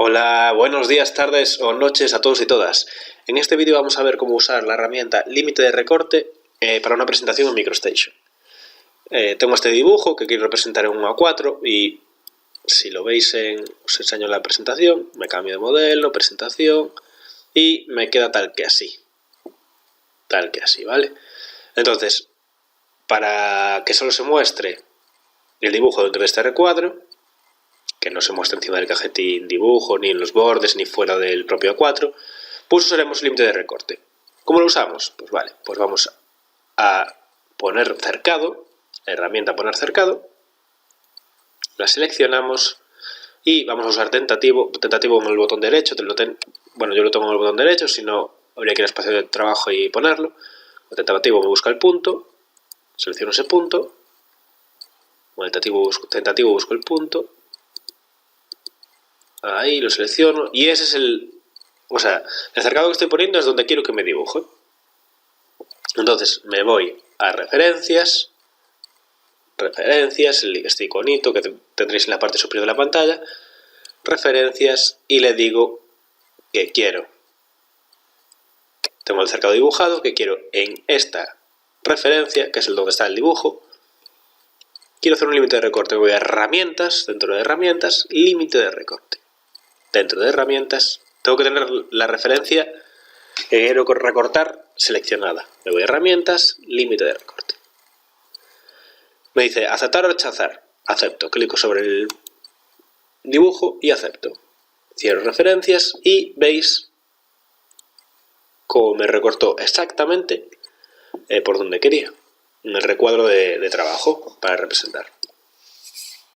Hola, buenos días, tardes o noches a todos y todas. En este vídeo vamos a ver cómo usar la herramienta límite de recorte para una presentación en MicroStation. Tengo este dibujo que quiero representar en 1:4 y si lo veis os enseño la presentación, me cambio de modelo, presentación y me queda tal que así, ¿vale? Entonces, para que solo se muestre el dibujo dentro de este recuadro, que no se muestre encima del cajetín dibujo, ni en los bordes, ni fuera del propio A4, pues usaremos límite de recorte. ¿Cómo lo usamos? Pues vale, pues vamos a poner cercado, herramienta poner cercado, la seleccionamos y vamos a usar tentativo en el botón derecho, bueno, yo lo tengo en el botón derecho, si no habría que ir al espacio de trabajo y ponerlo. Con tentativo me busca el punto, selecciono ese punto, con el tentativo busco el punto, ahí lo selecciono y ese es el cercado que estoy poniendo es donde quiero que me dibuje. Entonces me voy a referencias, este iconito que tendréis en la parte superior de la pantalla, referencias, y le digo que quiero. Tengo el cercado dibujado, que quiero en esta referencia, que es el donde está el dibujo. Quiero hacer un límite de recorte, voy a herramientas, dentro de herramientas, límite de recorte. Dentro de herramientas tengo que tener la referencia que quiero recortar seleccionada. Me voy a herramientas, límite de recorte. Me dice aceptar o rechazar. Acepto. Clico sobre el dibujo y acepto. Cierro referencias y veis cómo me recortó exactamente por donde quería. En el recuadro de trabajo para representar.